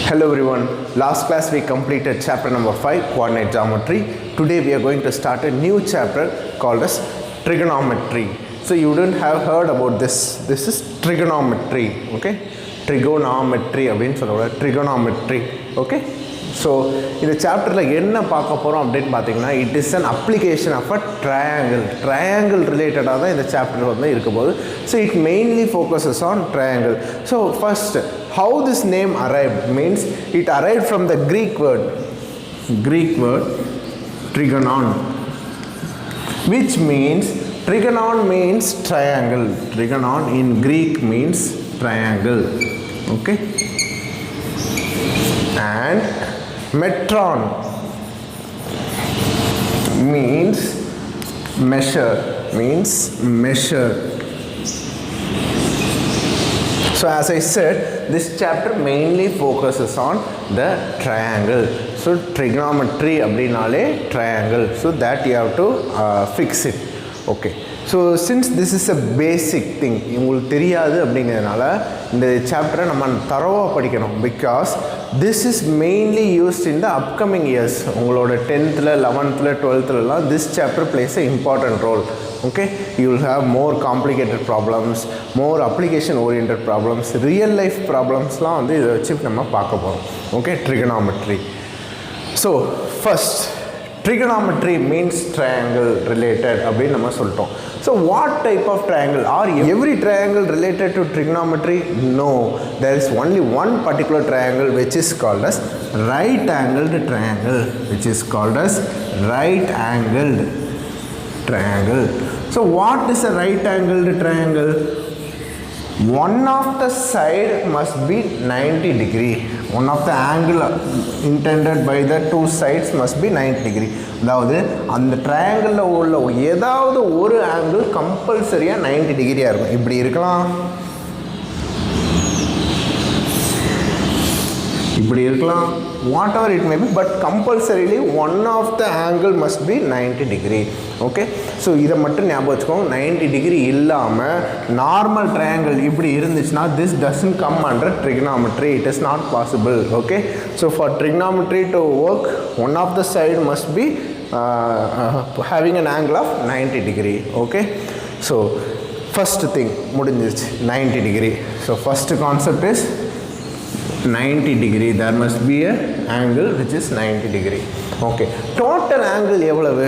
Hello everyone, last class we completed chapter number 5, coordinate geometry. Today we are going to start a new chapter called as trigonometry. So you wouldn't have heard about this. This is trigonometry, okay? Trigonometry, trigonometry, okay? So in the chapter like enna paaka porom update pathina, it is an application of a triangle related in the chapter vandha irukkumbodhu. So it mainly focuses on triangle. So first, how this name arrived means it arrived from the Greek word trigonon, which means trigonon means triangle. Trigonon in Greek means triangle, okay? And metron means measure. So as I said, this chapter mainly focuses on the triangle. So trigonometry abdinale triangle, so that you have to fix it, okay? So since this is a basic thing, உங்களுக்கு தெரியாது அப்படிங்கிறதுனால இந்த சாப்டரை நம்ம தரோவாக படிக்கணும். Because this is mainly used in the upcoming years. உங்களோட 10th 11th 12th this chapter plays an important role, okay? You will have more complicated problems, more application oriented problems, real life problemsலாம் வந்து இதை வச்சு நம்ம பார்க்க போகிறோம், okay? Trigonometry. So first, trigonometry means triangle related அப்படின்னு நம்ம சொல்லிட்டோம். So what type of triangle? Are every triangle related to trigonometry? No, there is only one particular triangle which is called as right angled triangle, So what is a right angled triangle? One of the side must be 90 degree. One of the angle intended by the two sides must be 90 degree. அதாவது அந்த ட்ரையாங்கிளில் உள்ள ஏதாவது ஒரு angle கம்பல்சரியாக 90 டிகிரியாக இருக்கும். இப்படி இருக்கலாம், இப்படி இருக்கலாம், whatever it may be, but compulsorily one of the angle must be 90 degree, okay? So இதை மட்டும் ஞாபகம் வச்சுக்கோங்க. 90 டிகிரி இல்லாமல் நார்மல் ட்ரையாங்கிள் இப்படி இருந்துச்சுன்னா this doesn't come under trigonometry. It is not possible, okay? So for trigonometry to work, one of the side must be having an angle of 90 degree, okay? So first thing முடிஞ்சிச்சு, 90 degree. So first concept is 90 degree. There must be a angle which is 90 degree, okay? Total angle எவ்வளவு?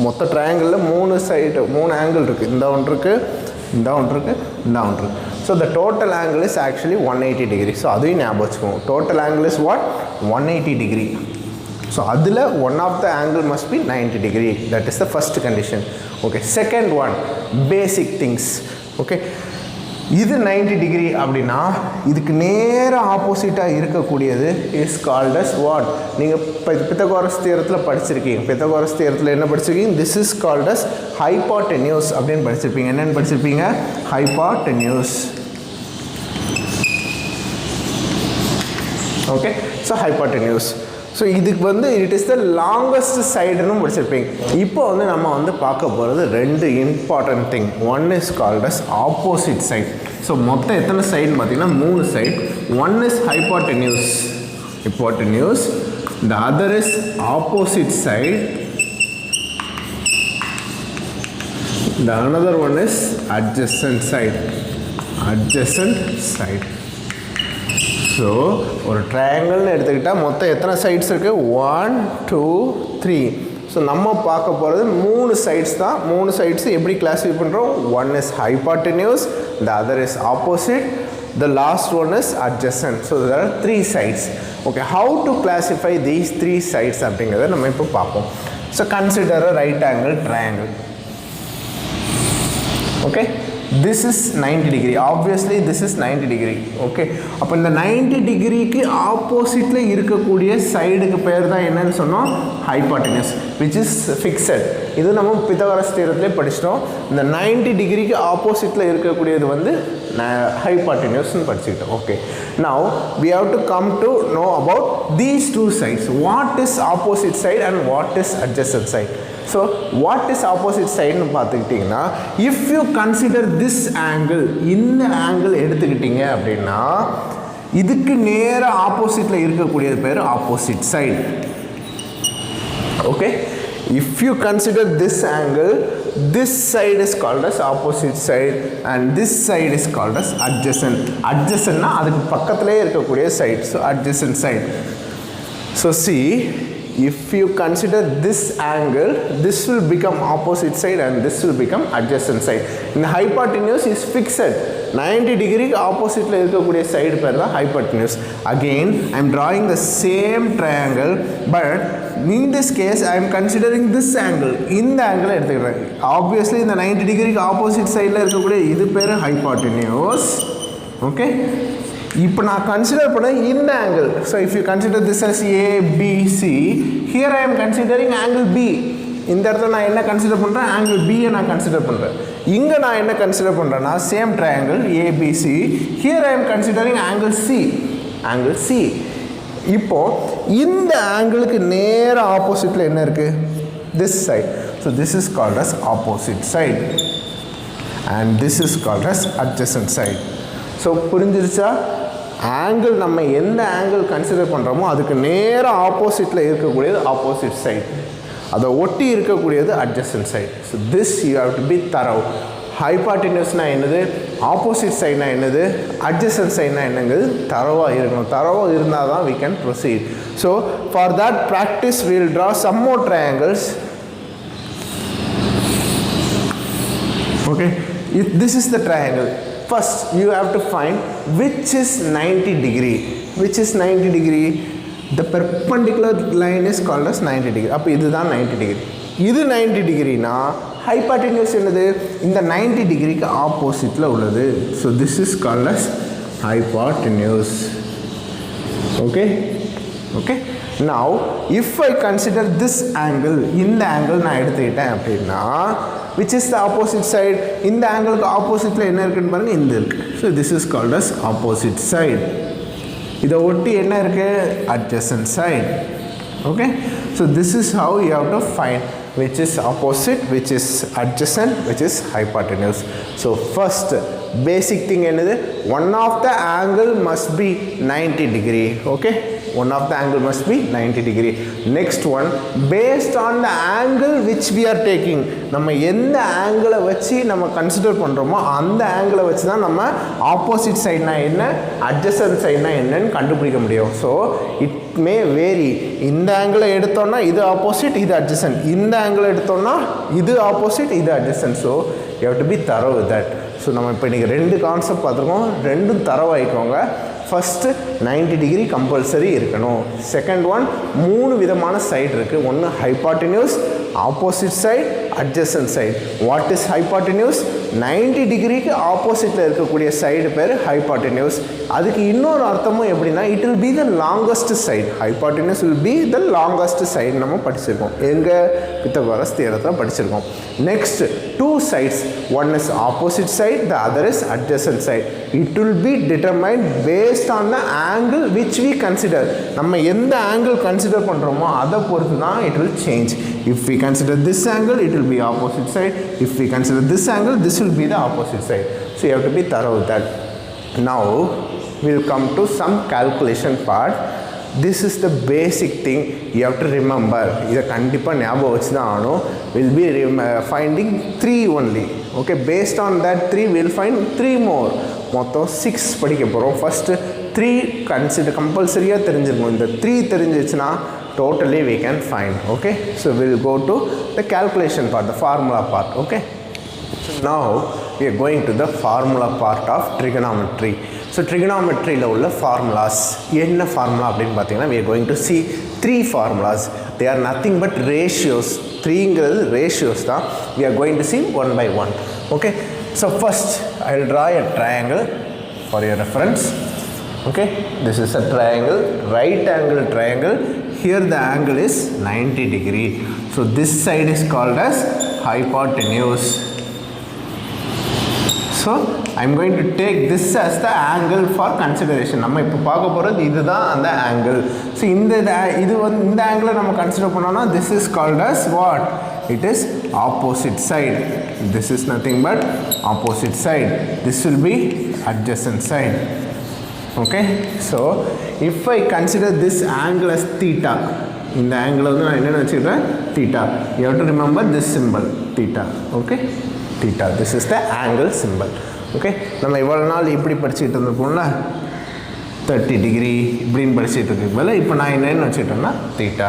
மொத்த ட்ரையாங்கிளில் 3 side 3 angle இருக்குது. இந்த ஒன்று இருக்குது, இந்த ஒன்று இருக்குது, இந்த ஒன்று இருக்குது. So the total angle is actually 180 degree. So அதையும் ஞாபகம் வச்சுக்கோங்க. Total angle is what? 180 degree. So அதில் one of the angle must be 90 degree. That is the first condition, okay? Second one, basic things, okay? இது 90 degree அப்படின்னா இதுக்கு நேராக ஆப்போசிட்டாக இருக்கக்கூடியது இஸ் கால்ட் அஸ் வாட்? நீங்கள் பித்தகோரஸ் தியரத்தில் படிச்சிருக்கீங்க. பித்தகோரஸ் தியரத்தில் என்ன படிச்சிருக்கீங்க? This is called as hypotenuse அப்படின்னு படிச்சிருப்பீங்க. என்னென்னு படிச்சிருப்பீங்க? Hypotenuse, okay? So hypotenuse. So இதுக்கு வந்து இட் இஸ் த லாங்கஸ்ட் சைடுன்னு படிச்சிருப்பீங்க. இப்போ வந்து நம்ம வந்து பார்க்க போகிறது ரெண்டு important thing. One is called as opposite side. So மொத்தம் எத்தனை சைடுன்னு பார்த்தீங்கன்னா 3 side. One is hypotenuse, the other is opposite side, the another one is adjacent side. So ஒரு ட்ரையாங்கிள்னு எடுத்துக்கிட்டால் மொத்தம் எத்தனை சைட்ஸ் இருக்குது? 1 2 3. ஸோ நம்ம பார்க்க போகிறது 3 சைட்ஸ் தான். 3 சைட்ஸ் எப்படி கிளாஸிஃபை பண்ணுறோம்? One is hypotenuse, the other is opposite, the last one is adjacent. So there are 3 sides, okay? How to classify these 3 sides அப்படிங்கிறத நம்ம இப்போ பார்ப்போம். So consider a right angle triangle, okay? This is 90 degree. Obviously this is 90 degree, okay? அப்போ இந்த 90 டிகிரிக்கு ஆப்போசிட்டில் இருக்கக்கூடிய சைடுக்கு பேர் தான் என்னன்னு சொன்னோம்? ஹைபாட்டென்யூஸ், which is fixed. இது நம்ம பித்தகோரஸ் தியரத்திலே படிச்சிட்டோம். இந்த 90 டிகிரிக்கு ஆப்போசிட்டில் இருக்கக்கூடியது வந்து hypotenuse படிச்சிட்டோம். Okay, now we have to come to know about these two sides. What is opposite side and what is adjacent side? So what is opposite side னு பார்த்துக்கிட்டிங்கன்னா, if you consider this angle, இந்த angle எடுத்துக்கிட்டீங்க அப்படின்னா இதுக்கு நேர ஆப்போசிட்டில் இருக்கக்கூடியது பேர் opposite side. Okay, if you consider this angle, this side is called as opposite side and this side is called as adjacent. Adjacent na adukku pakkathile irukkudiya side, so adjacent side. So see, if you consider this angle, this will become opposite side and this will become adjacent side. The hypotenuse is fixed. 90 degree opposite la irukkudiya side per the hypotenuse. Again I am drawing the same triangle, but in this case I am considering this angle. In the angle எடுத்துக்கிறேன். Obviously இந்த 90 degree opposite side la இருக்கக்கூடிய இது பேர் hypotenuse. Okay, இப்போ நான் consider பண்ண இந்த angle. So if you consider this as A B C, here I am considering angle B. இந்த இடத்துல நான் என்ன கன்சிடர் பண்ணுறேன், ஆங்கிள் பியை நான் கன்சிடர் பண்ணுறேன். இங்கே நான் என்ன கன்சிடர் பண்ணுறேன்னா same triangle ABC. Here I am considering angle C. Angle C. இப்போது இந்த ஆங்கிளுக்கு நேர ஆப்போசிட்டில் என்ன இருக்குது, this side. So this is called as opposite side and this is called as adjacent side. So புரிஞ்சிருச்சா? ஆங்கிள் நம்ம எந்த ஆங்கிள் கன்சிடர் பண்ணுறோமோ அதுக்கு நேர ஆப்போசிட்டில் இருக்கக்கூடியது ஆப்போசிட் சைட், அதை ஒட்டி இருக்கக்கூடியது adjacent side. So this you have to be thorough. ஹைபாட்டினியூஸ்னால் என்னது, ஆப்போசிட் சைட்னா என்னது, அட்ஜசன்ட் சைட்னா என்னங்கிறது தரவாக இருக்கணும். தரவாக இருந்தால் தான் we can proceed. So for that practice we will draw some more triangles. Okay, if this is the triangle, first you have to find which is 90 degree. Which is 90 degree? The perpendicular line is called as 90 degree. அப்போ இதுதான் 90 degree. இது 90 டிகிரினா hypotenuse என்னது, இந்த 90 டிகிரிக்கு ஆப்போசிட்டில் உள்ளது. So this is called as hypotenuse. Okay okay. Now if I consider this angle, இந்த angle நான் எடுத்துக்கிட்டேன் அப்படின்னா which is the opposite side. இந்த ஆங்கிளுக்கு ஆப்போசிட்டில் என்ன இருக்குன்னு பாருங்கள், இந்த இருக்குது. So this is called as opposite side. இதை ஒட்டி என்ன இருக்குது, adjacent side. Okay, so this is how you have to find which is opposite, which is adjacent, which is hypotenuse. So first basic thing என்னது, one of the angle must be 90 degree. Okay, one of the angle must be 90 degree. Next one, based on the angle which we are taking, நம்ம எந்த ஆங்கிளை வச்சு நம்ம consider பண்ணுறோமோ அந்த ஆங்கிளை வச்சு தான் நம்ம ஆப்போசிட் சைட்னா என்ன, அட்ஜசன்ட் சைட்னா என்னன்னு கண்டுபிடிக்க முடியும். So it may vary. இந்த ஆங்கிளை எடுத்தோம்னா இது ஆப்போசிட், இது அட்ஜசன்ட். இந்த ஆங்கிளை எடுத்தோம்னா இது ஆப்போசிட், இது adjacent. So you have to B தரோ வித் தட். ஸோ நம்ம இப்போ இன்றைக்கி ரெண்டு கான்செப்ட் பார்த்துருக்கோம், ரெண்டும் தரவாயிக்கோங்க. ஃபஸ்ட்டு 90 டிகிரி கம்பல்சரி இருக்கணும். செகண்ட் ஒன், 3 விதமான சைடு இருக்குது. ஒன்று hypotenuse, opposite side, adjacent side. What is hypotenuse? 90 டிகிரிக்கு ஆப்போசிட்டில் இருக்கக்கூடிய சைடு பேர் ஹைபாட்டினியூஸ். அதுக்கு இன்னொரு அர்த்தமும் எப்படின்னா, it will be the longest side. Hypotenuse will be the longest side நம்ம படிச்சிருக்கோம். எங்கள் பித்தகோரஸ் தியரத்தில் படிச்சிருக்கோம். Next 2 sides, one is opposite side, the other is adjacent side. It will be determined based on the angle which we consider. நம்ம எந்த angle consider பண்ணுறோமோ அதை பொறுத்து தான் it will change. If we consider this angle, it will be opposite side. If we consider this angle, this will be the opposite side. So you have to be thorough with that. Now we will come to some calculation part. This is the basic thing you have to remember. இதை கண்டிப்பாக ஞாபகம் வச்சு தான் ஆகணும். We'll be finding 3 only. Okay, based on that 3 we'll find 3 more. மொத்தம் 6 படிக்க போகிறோம். First 3 consider கம்பல்சரியாக தெரிஞ்சிருக்கும். இந்த 3 தெரிஞ்சிச்சுன்னா totally we can find. Okay, so we'll go to the calculation part, the formula part. Okay, so now we are going to the formula part of trigonometry. So trigonometryல உள்ள formulas என்ன formula அப்படின்னு பார்த்தீங்கன்னா, we are going to see 3 formulas. They are nothing but ratios. 3ங்கிறது ratios தான். We are going to see one by one. Okay, so first I will draw a triangle for your reference. Okay, this is a triangle, right angle triangle. Here the angle is 90 degree. So this side is called as hypotenuse. So I am going to take this as the angle for consideration. நம்ம இப்போ பார்க்க போகிறது இதுதான் அந்த angle. So இந்த angle நம்ம consider பண்ணோம்னா this is called as what? It is opposite side. This is nothing but opposite side. This will be adjacent side. Okay, so if I consider this angle as theta, in the angle of the theta, you have to remember this symbol theta. Okay, theta, this is the angle symbol. Okay, நம்ம இவ்வளவு நாள் இப்படி படிச்சிட்டு இருந்தோம்ல 30 degree இப்படின்னு படிச்சிட்டு இருக்கீங்களா, இப்போ நான் என்னன்னு வச்சிட்டேன்னா theta.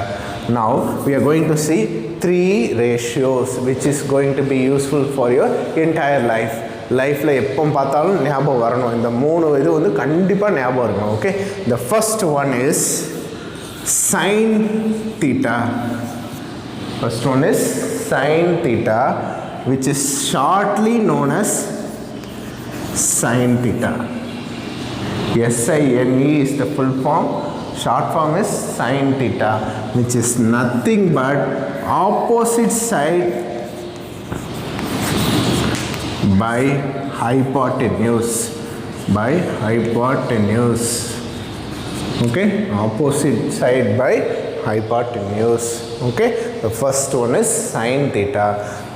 Now we are going to see three ratios which is going to be useful for your entire life. லைஃப்பில் எப்போ பார்த்தாலும் ஞாபகம் வரணும், இந்த மூணு இது வந்து கண்டிப்பாக ஞாபகம் இருக்கணும். Okay, the first one is sin theta. First one is sin theta, which is shortly known as sin theta. SINE is the full form, short form is sin theta, which is nothing but opposite side by hypotenuse. By hypotenuse. Okay, opposite side by hypotenuse. Okay, the first one is sin theta.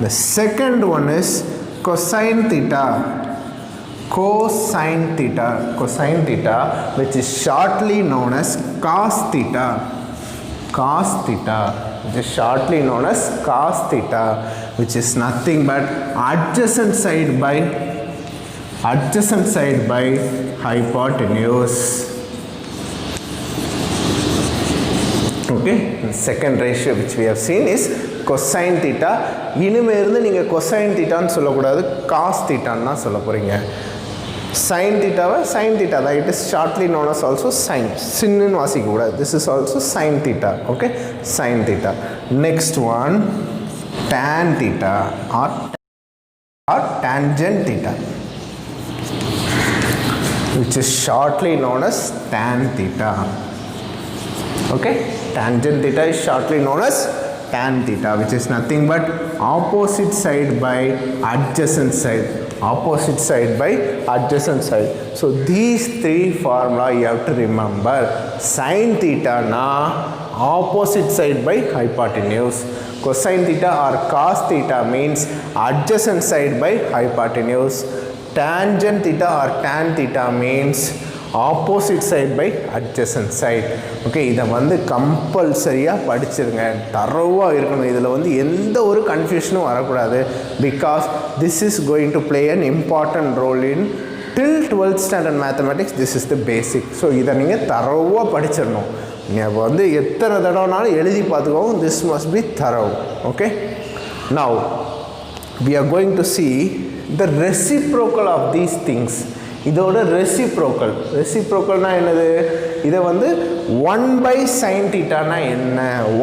The second one is cosine theta. Cosine theta, cosine theta, which is shortly known as cos theta. Cos theta, which is shortly known as cos theta, which is nothing but adjacent side by hypotenuse. Okay, the second ratio which we have seen is cosine theta. இனிமே இருந்து நீங்கள் cosine thetaன்னு சொல்லக்கூடாது, cos thetaன்னு தான் சொல்ல போகிறீங்க. sin thetaவை sin theta தான், it is shortly known as also sin. Chinnu வாசிக்கக்கூடாது, this is also sin theta. Okay, sin theta. Next one, tan theta or tangent theta, which is shortly known as tan theta. Okay, tangent theta is shortly known as tan theta, which is nothing but opposite side by adjacent side. Opposite side by adjacent side. So these three formula you have to remember. Sin theta na opposite side by hypotenuse. Cosine theta or cos theta means adjacent side by hypotenuse. Tangent theta or tan theta means opposite side by adjacent side. Okay, இதை வந்து கம்பல்சரியாக படிச்சிருங்க, தரவாக இருக்கணும், இதில் வந்து எந்த ஒரு கன்ஃபியூஷனும் வரக்கூடாது. Because this is going to play an important role in till 12th standard mathematics. This is the basic. So இதை நீங்கள் தரவாக படிச்சிடணும். நீங்கள் வந்து எத்தனை தடவைனாலும் எழுதி பார்த்துக்கோங்க, this must be thorough. Okay, now we are going to see the reciprocal of these things. இதோட ரெசிப்ரோக்கல்னா என்னது, இதை வந்து 1 by sin thetaனா என்ன,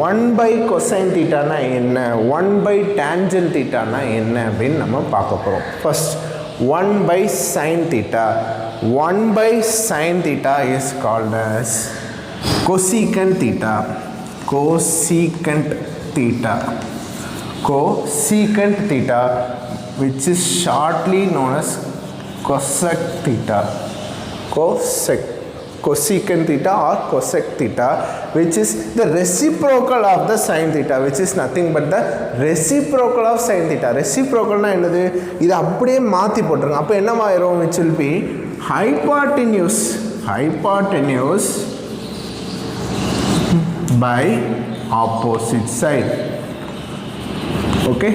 1 by cosine thetaனா என்ன, 1 by tangent thetaனா என்ன அப்படின்னு நம்ம பார்க்க போகிறோம். First 1 by sin theta. 1 by sin theta is called as cosecant theta. Cosecant theta. Cosecant theta, which is shortly known as cosec theta. Cosecant theta or cosec theta, which is the reciprocal of the sin theta, which is nothing but the reciprocal of sin theta. Reciprocal na என்னது, இது அப்படியே மாற்றி போட்டுருங்க, அப்போ என்னவாயிரும், which will be hypotenuse by opposite side. Okay,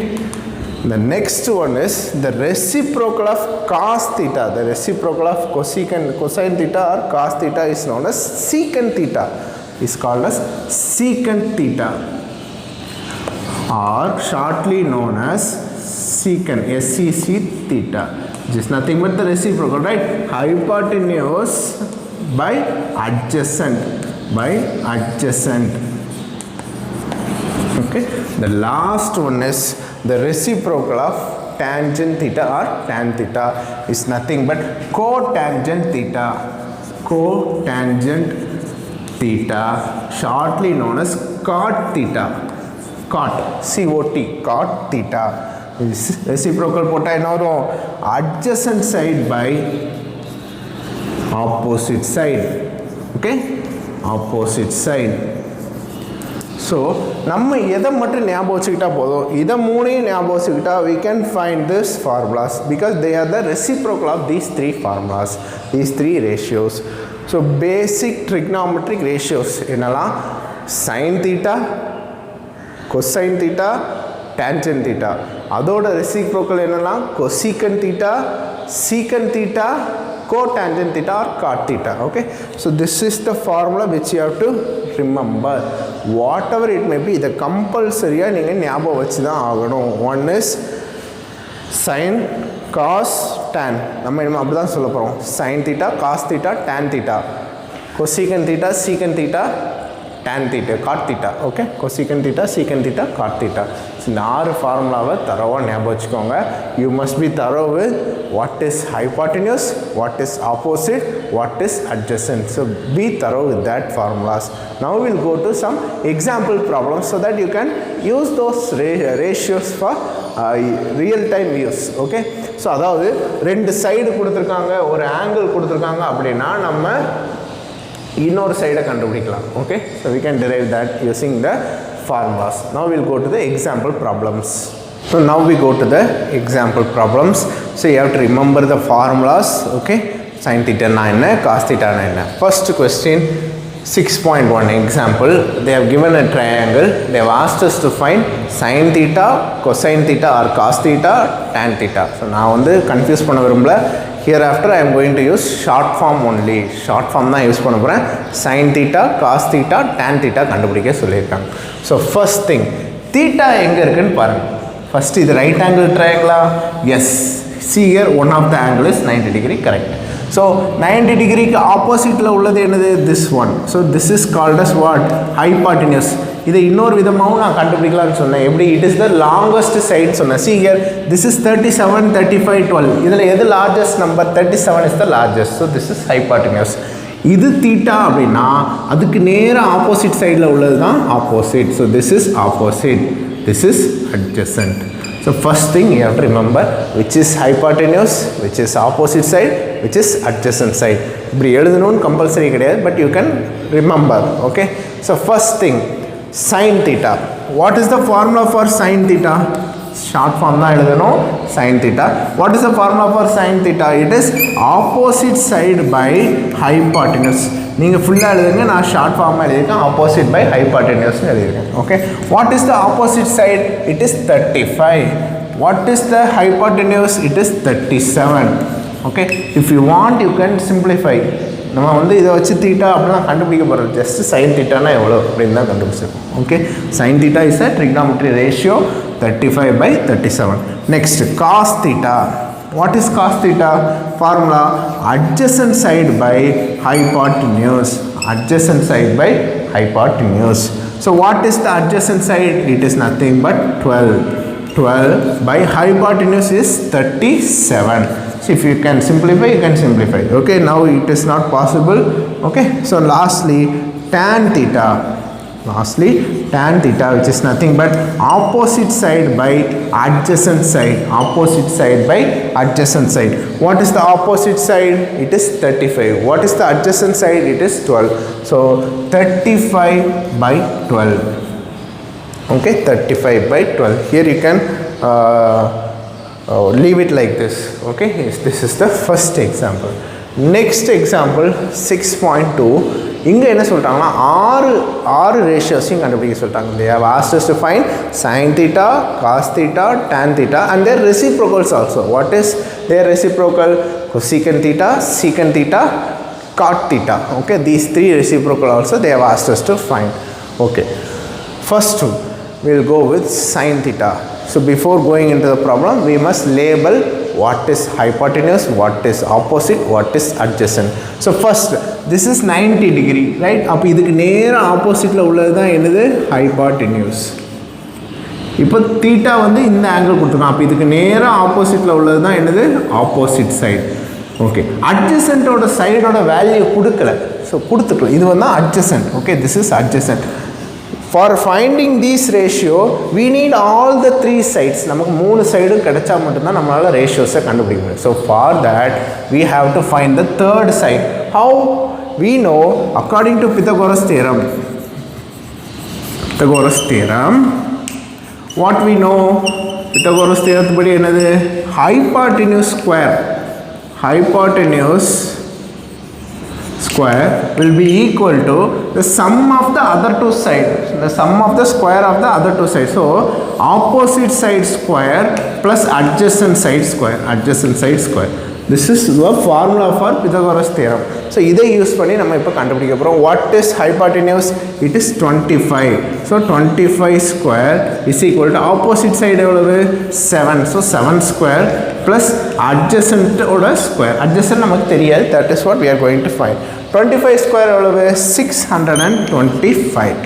the next one is the reciprocal of cos theta. The reciprocal of cosine theta or cos theta is known as secant theta. Is called as secant theta, or shortly known as secant, SEC theta, which is nothing but the reciprocal, right? Hypotenuse by adjacent. Okay, the last one is the reciprocal of tangent theta or tan theta, is nothing but cotangent theta. Cotangent theta, shortly known as cot theta. Cot, C-O-T, cot theta. Is reciprocal போட்டா என்ன வரும், adjacent side by opposite side. Okay, opposite side. So நம்ம எதை மட்டும் ஞாபகம் வச்சுக்கிட்டா போதும், இதை மூணையும் ஞாபகம் வச்சுக்கிட்டா we can find this formulas because they are the reciprocal of these three formulas, these three ratios. So basic trigonometric ratios என்னலாம் sin theta, cosine theta, tangent theta. அதோட reciprocal என்னலாம் cosecant theta, secant theta, cotangent theta or cot theta. Okay, so this is the formula which you have to remember. Whatever it may be, இதை கம்பல்சரியாக நீங்கள் ஞாபகம் வச்சு தான் ஆகணும். One is sin, cos, tan. நம்ம இனிமேல் அப்படி தான் சொல்ல போகிறோம். sin theta, cos theta, tan theta, cosecant theta, secant theta, tan theta, cot theta. Okay, cosecant theta, secant theta, cot theta. இந்த 6 ஃபார்முலாவை தரோவாக ஞாபகம் வச்சுக்கோங்க. You must be thorough with what is hypotenuse, what is opposite, what is adjacent. So be thorough with that formulas. Now we'll go to some example problems so that you can use those ratios for real time use. Okay, so அதாவது ரெண்டு side கொடுத்துருக்காங்க, ஒரு angle கொடுத்துருக்காங்க அப்படின்னா நம்ம இன்னொரு சைடை கண்டுபிடிக்கலாம். Okay, so we can derive that using the formulas. Now we'll go to the example problems. So now we go to the example problems. So you have to remember the formulas. Okay, sin theta na enna, cos theta na enna. First question 6.1 example. They have given a triangle. They have asked us to find sin theta, cosine theta or cos theta, tan theta. So நான் வந்து confuse பண்ண விரும்பல. Hereafter I am going to use short form only. Short form தான் use பண்ண போகிறேன். sin theta, cos theta, tan theta கண்டுபிடிக்க சொல்லியிருக்காங்க. So first thing, theta எங்கே இருக்குன்னு பாருங்கள். First இது right angle triangle. Yes. See here, one of the angle is 90 degree, correct. So 90 degree க்கு oppositeல உள்ளது என்னது? This one. So this is called as what? Hypotenuse. இதை இன்னொரு விதமாகவும் நான் கண்டுபிடிக்கலாம்னு சொன்னேன். எப்படி? It is the longest side சொன்னேன். See here, this is 37, 35, 12. இதில் எது largest number? 37 is the largest. So this is hypotenuse. இது theta அப்படின்னா அதுக்கு நேராக ஆப்போசிட் சைடில் உள்ளது தான் opposite. So this is opposite. This is adjacent. So first thing you have to remember which is hypotenuse, which is opposite side, which is adjacent side. இப்படி எழுதணும்னு compulsory கிடையாது, but you can remember. Okay, so first thing, sin theta. What is the formula for sin theta? Short form தான் எழுதணும். sin theta. What is the formula for sin theta? It is opposite side by hypotenuse. நீங்கள் ஃபுல்லாக எழுதுங்க, நான் short ஃபார்மாக எழுதியிருக்கேன். Opposite by ஹைபாட்டெனியூஸ்னு எழுதியிருக்கேன். Okay, what is the opposite side? It is 35. What is the hypotenuse? It is 37. Okay, if you want you can simplify. நம்ம வந்து இதை வச்சு தீட்டா அப்படிலாம் கண்டுபிடிக்க போகிறோம். ஜஸ்ட் சைன் தீட்டானா எவ்வளோ அப்படின்னு தான் கண்டுபிடிச்சிருக்கோம். Okay, sine theta is a trigonometry ratio 35/37. Next cos theta. What is cos theta? Formula adjacent side by hypotenuse. Adjacent side by hypotenuse. So what is the adjacent side? It is nothing but 12. 12 by hypotenuse is 37. So if you can simplify, you can simplify. Okay, now it is not possible. Okay, so lastly tan theta. Lastly tan theta, which is nothing but opposite side by adjacent side. Opposite side by adjacent side. What is the opposite side? It is 35. What is the adjacent side? It is 12. So 35/12. Okay, 35/12. Here you can leave it like this. Okay, yes, this is the first example. Next example 6.2. இங்கே என்ன சொல்லிட்டாங்கன்னா ஆறு ரேஷியோஸையும் கண்டுபிடிக்க சொல்லிட்டாங்க. They have asked us to find sin theta, cos theta, tan theta and their reciprocals also. What is their reciprocal? Cosecant theta, secant theta, cot theta. Okay, these three reciprocal also they have asked us to find. Okay, first we'll go with sin theta. So before going into the problem, we must label what is hypotenuse, what is opposite, what is adjacent. So first, this is 90 degree, right? அப்போ இதுக்கு நேராக ஆப்போசிட்டில் உள்ளது தான் என்னது? ஹைபாட்டெனியூஸ். இப்போ theta வந்து இந்த ஆங்கிள் கொடுத்துருக்கோம். அப்போ இதுக்கு நேராக ஆப்போசிட்டில் உள்ளது தான் என்னது? Opposite side. ஓகே, அட்ஜசன்ட்டோட சைடோட வேல்யூ கொடுக்கல. ஸோ கொடுத்துக்கலாம். இது வந்து adjacent. Okay, this is adjacent. For finding these ratio, we need all the three sides. நமக்கு 3 சைடும் கிடைச்சா மட்டும்தான் நம்மளால ரேஷியோஸை கண்டுபிடிக்க முடியும். So for that, we have to find the third side. How? We know according to Pythagoras theorem. Pythagoras theorem. What we know? Pythagoras theorem படி என்னது? Hypotenuse square. Hypotenuse square will be equal to the sum of the other two sides, the sum of the square of the other two sides. So opposite side square plus adjacent side square, adjacent side square. This is the formula for Pythagoras theorem. So இதை use பண்ணி நம்ம இப்போ கண்டுபிடிக்க போகிறோம். What is hypotenuse? It is 25. So 25 square is equal to opposite side எவ்வளவு 7. So 7 square plus adjacent ஓட square. Adjacent நமக்கு தெரியாது. That is what we are going to find. 25 square எவ்வளவு 625.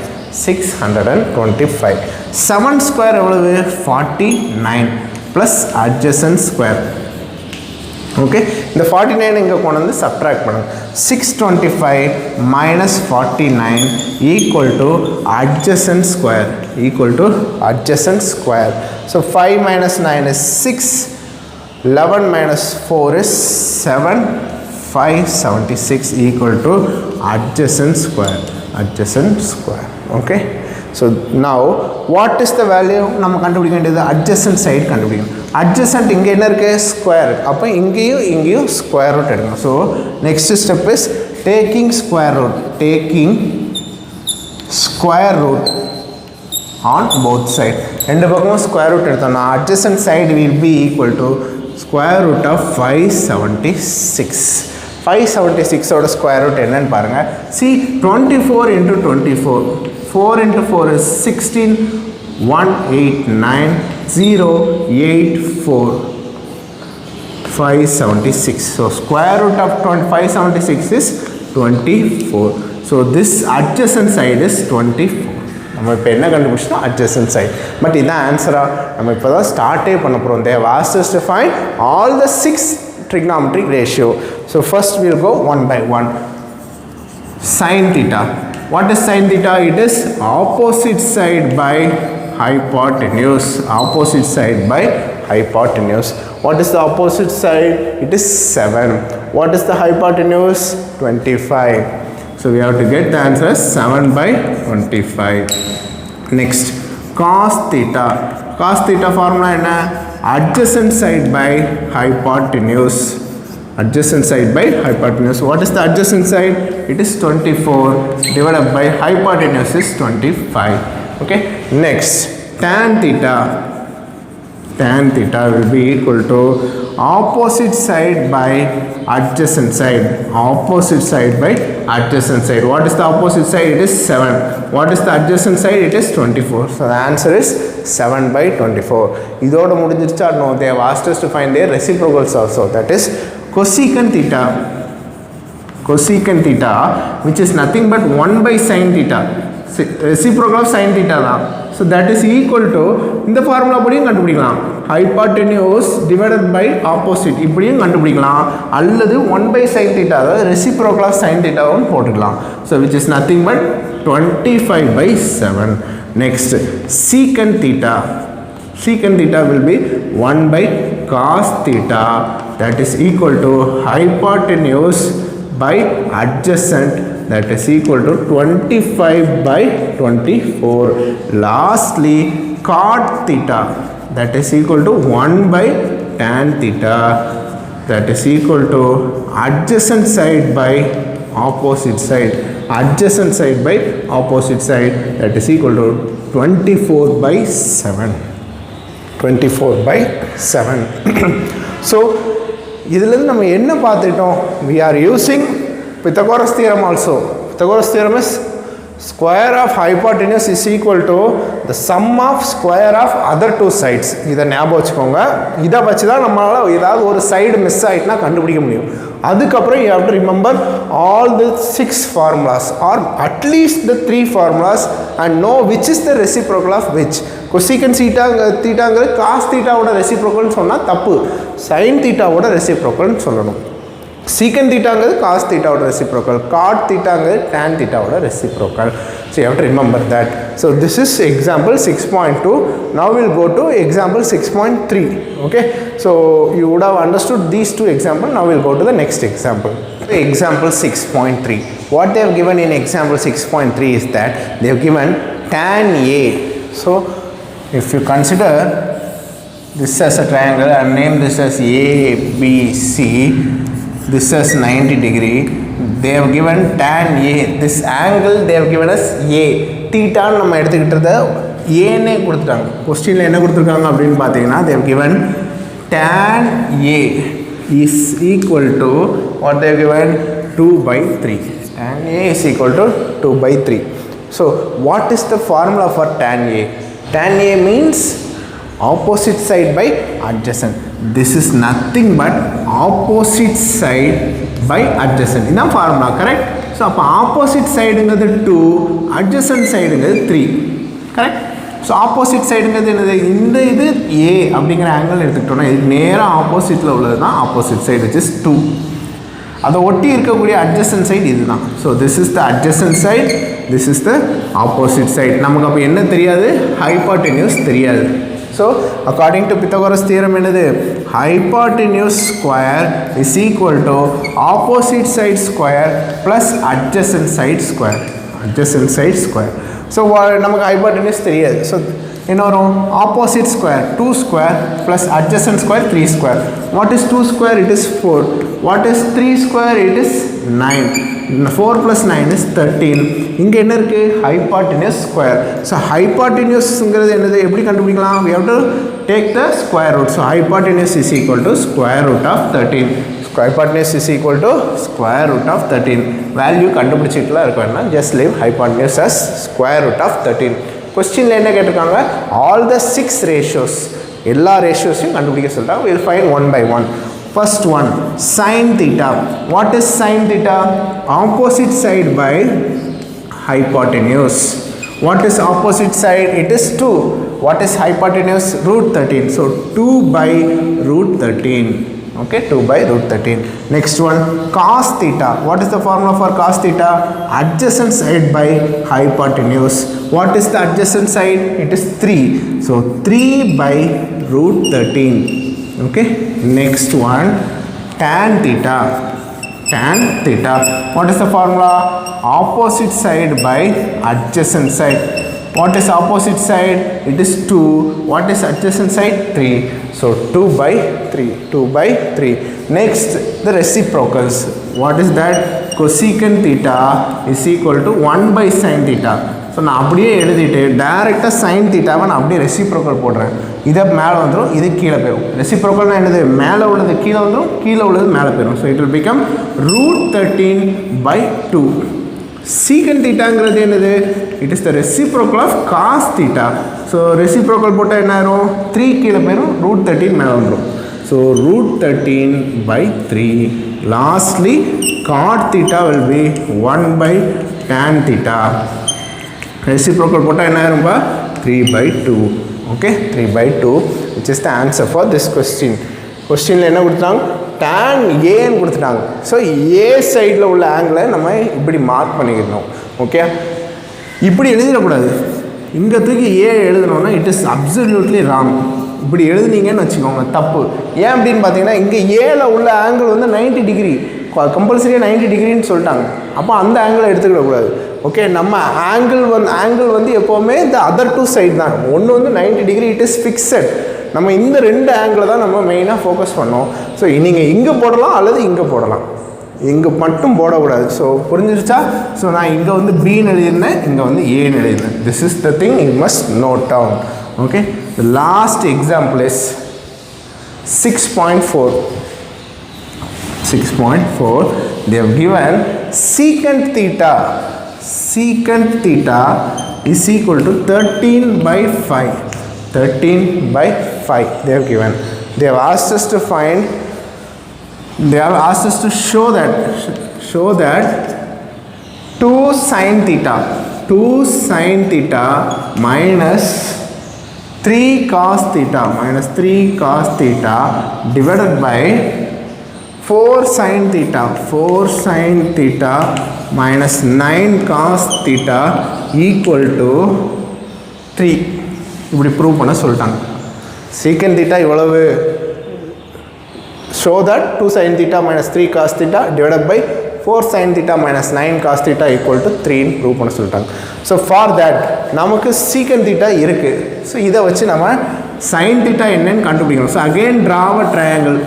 625. 7 square எவ்வளவு 49 plus adjacent square. Okay, இந்த 49 இங்கே கொண்டு வந்து சப்ட்ராக்ட் பண்ணுங்க. 625 minus 49 equal to adjacent square, equal to adjacent square. So 5 minus 9 is 6, 11 minus 4 is 7, 576 equal to adjacent square, adjacent square. Okay, so now what is the value? நம்ம கண்டுபிடிக்க வேண்டியது adjacent side கண்டுபிடிக்கணும். adjacent இங்கே என்ன இருக்கு square, அப்போ இங்கேயும் square root எடுக்கணும். So next step is taking square root, taking square root on both side. ரெண்டு பக்கமும் square root எடுத்தோம்னா adjacent side will be equal to square root of 576. 576 ஓட square root என்னன்னு பாருங்க. See 24 into 24, 4 into 4 is 16, 189,084, 576. So square root of 576 is 24. So this adjacent side is 24. நம்ம இப்போ என்ன கண்டுபிடிச்சோம் adjacent side. பட் இதான் ஆன்சரா? நம்ம இப்போ தான் ஸ்டார்ட்டே பண்ண போகிறோம். They have asked us to find all the 6 trigonometric ratio. So first we will go one by one. Sin theta. What is sin theta? It is opposite side by hypotenuse. Opposite side by hypotenuse. What is the opposite side? It is 7. What is the hypotenuse? 25. So we have to get the answer 7 by 25. Next, cos theta. Cos theta formula enna? Adjacent side by hypotenuse. Adjacent side by hypotenuse. What is the adjacent side? It is 24 divided by hypotenuse is 25. Okay. Next, tan theta. Tan theta will be equal to opposite side by adjacent side. Opposite side by adjacent side. What is the opposite side? It is 7. What is the adjacent side? It is 24. So the answer is 7 by 24. இதோட முடிஞ்சிருச்சா? No, they have asked us to find their reciprocals also. That is cosecant theta. Cosecant theta, which is nothing but 1 by sin theta. Reciprocal of sin theta தான். So that is equal to இந்த formula படியும் கண்டுபிடிக்கலாம். hypotenuse divided by opposite இப்படியும் கண்டுபிடிக்கலாம். அல்லது 1 by sin theta, அதாவது reciprocal of sin theta வும் போட்டுக்கலாம். So which is nothing but 25 by 7. Next, secant theta. Secant theta will be 1 by cos theta, that is equal to hypotenuse by adjacent, that is equal to 25 by 24. Lastly, cot theta, that is equal to 1 by tan theta, that is equal to adjacent side by opposite side. Adjacent side by opposite side, that is equal to 24 by 7. 24 by 7. So இதிலிருந்து நம்ம என்ன பார்த்துட்டோம்? We are using Pythagoras theorem also. Pythagoras theorem is square of hypotenuse is equal to the sum of square of other two sides. இதை ஞாபகம் வச்சுக்கோங்க. இதை வச்சு தான் நம்மளால் ஏதாவது ஒரு சைடு மிஸ் ஆகிட்டுனா கண்டுபிடிக்க முடியும். அதுக்கப்புறம் you have to remember all the 6 formulas or at least the 3 formulas and know which is the reciprocal of which. cosecant thetaங்கிறது cos thetaவோட reciprocalனு சொன்னால் தப்பு. sin thetaவோட reciprocalனு சொல்லணும். secant thetaங்கிறது cos thetaவோட reciprocal, cot thetaங்கிறது tan thetaவோட reciprocal. So you have to remember that. So this is example 6.2. Now we'll go to example 6.3. Okay, so you would have understood these two examples. Now we'll go to the next example. Example 6.3. What they have given in example 6.3 is that they have given tan A. So if you consider this as a triangle and name this as ABC, this as 90 degree, they have given tan A. This angle they have given us A. Theta நம்ம எடுத்துக்கிட்டத ஏன்னே கொடுத்துட்டாங்க. கொஸ்டினில் என்ன கொடுத்துருக்காங்க அப்படின்னு பார்த்தீங்கன்னா they have given tan A is equal to what they have given 2/3. Tan A is equal to 2/3. So what is the formula for tan A? Tan A means opposite side by adjacent. This is nothing but opposite side by adjacent. இதான் formula, correct? So அப்போ opposite sideங்கிறது 2, adjacent sideங்கிறது 3, correct? So opposite சைடுங்கிறது என்னது, இந்த இது ஏ அப்படிங்கிற angle எடுத்துக்கிட்டோம்னா இது நேராக ஆப்போசிட்டில் உள்ளது தான் ஆப்போசிட் சைடு விச் இஸ் 2. அதை ஒட்டி இருக்கக்கூடிய அட்ஜசன்ட் சைடு இது தான். So this is the adjacent side, this is the opposite side. நமக்கு அப்போ என்ன தெரியாது, ஹைபாட்டென்யூஸ் தெரியாது. So according to Pythagoras theorem என்னது, hypotenuse square is equal to opposite side square plus adjacent side square, adjacent side square. So நமக்கு hypotenuse தெரியாது. So என்ன வரும், opposite square 2 square plus adjacent square 3 square. What is 2 square, it is 4. What is 3 square, it is 9. 4 + 9 is 13. இங்கே என்ன இருக்குது, ஹைபாட்டென்யூஸ் square. So ஹைபாட்டென்யூஸ்ங்கிறது என்னது, எப்படி கண்டுபிடிக்கலாம், we have to take the square root. So hypotenuse is equal to square root of 13. Hypotenuse is equal to square root of 13. Value கண்டுபிடிச்சிட்டுலாம் இருக்க வேண்டாம், just leave hypotenuse as square root of 13. கொஸ்டினில் என்ன கேட்டிருக்காங்க, all the 6 ratios, எல்லா ரேஷியோஸையும் கண்டுபிடிக்க சொல்லிட்டாங்க. we'll find one by one. First one, sin theta. What is sin theta? Opposite side by hypotenuse. What is opposite side? It is 2. What is hypotenuse? √13. So 2/√13. Okay, 2/√13. Next one, cos theta. What is the formula for cos theta? Adjacent side by hypotenuse. What is the adjacent side? It is 3. So 3/√13. Okay. Next one, tan theta. Tan theta. What is the formula? Opposite side by adjacent side. What is opposite side? It is 2. What is adjacent side? 3. So 2/3. 2/3. Next, the reciprocals. What is that? Cosecant theta is equal to 1/sin theta. So நான் அப்படியே எழுதிட்டு டேரெக்டாக sign தீட்டாவை நான் அப்படியே reciprocal போடுறேன். இதை மேலே வந்துடும், இது கீழே போயிடும். ரெசிப்ரோக்கல்னா என்னது, மேலே உள்ளது கீழே வந்துடும், கீழே உள்ளது மேலே போயிடும். So it will become √13/2. Secant தீட்டாங்கிறது என்னது, it is the reciprocal of cos theta. So reciprocal போட்டால் என்ன ஆயிரும், 3 கீழே போயிடும், √13 மேலே வந்துடும். So √13/3. Lastly cot theta will be 1/tan theta. Reciprocal போட்டால் என்ன ஆயிரும்பா, 3/2. Okay, 3/2 which is the answer for this question. கொஸ்டினில் என்ன கொடுத்தாங்க, tan ஏன்னு கொடுத்துட்டாங்க. ஸோ ஏ சைடில் உள்ள ஆங்கிளை நம்ம இப்படி மார்க் பண்ணிக்கணும். ஓகே, இப்படி எழுதிடக்கூடாது. இங்கே தூக்கி ஏ எழுதணும்னா இட் இஸ் அப்சல்யூட்லி ராங். இப்படி எழுதுனீங்கன்னு வச்சுக்கோங்க, தப்பு. ஏன் அப்படின்னு பார்த்தீங்கன்னா இங்கே ஏல உள்ள ஆங்கிள் வந்து 90 டிகிரி, கம்பல்சரியாக 90 டிகிரின்னு சொல்லிட்டாங்க. அப்போ அந்த ஆங்கிளை எடுத்துக்கிடக்கூடாது. ஓகே, நம்ம ஆங்கிள் வந்து எப்போவுமே இந்த அதர் 2 சைடு தான். ஒன்று வந்து 90 டிகிரி, இட் இஸ் ஃபிக்ஸட். நம்ம இந்த 2 ஆங்கிளை தான் நம்ம மெயினாக ஃபோக்கஸ் பண்ணோம். ஸோ நீங்கள் இங்கே போடலாம் அல்லது இங்கே போடலாம், இங்கே மட்டும் போடக்கூடாது. ஸோ புரிஞ்சிருச்சா? ஸோ நான் இங்கே வந்து பின்னு எழுதியிருந்தேன், இங்கே வந்து ஏன்னு எழுதியிருந்தேன். This is the thing you must note down. Okay, the last example is 6.4. 6.4, they have given secant theta. Secant theta is equal to 13/5. 13/5 they have given. They have asked us to find, they have asked us to show that 2 sin theta minus 3 cos theta divided by 4 sin theta minus 9 cos theta equal to 3. இப்படி prove பண்ண சொல்லிட்டாங்க. secant theta இவ்வளவு, show that 2 sin theta minus 3 cos theta divided by 4 sin theta minus 9 cos theta equal to 3 prove பண்ண சொல்லிட்டாங்க. So for that நமக்கு secant theta இருக்குது. So இதை வச்சு நம்ம sin theta என்னன்னு கண்டுபிடிக்கணும். So again draw a triangle.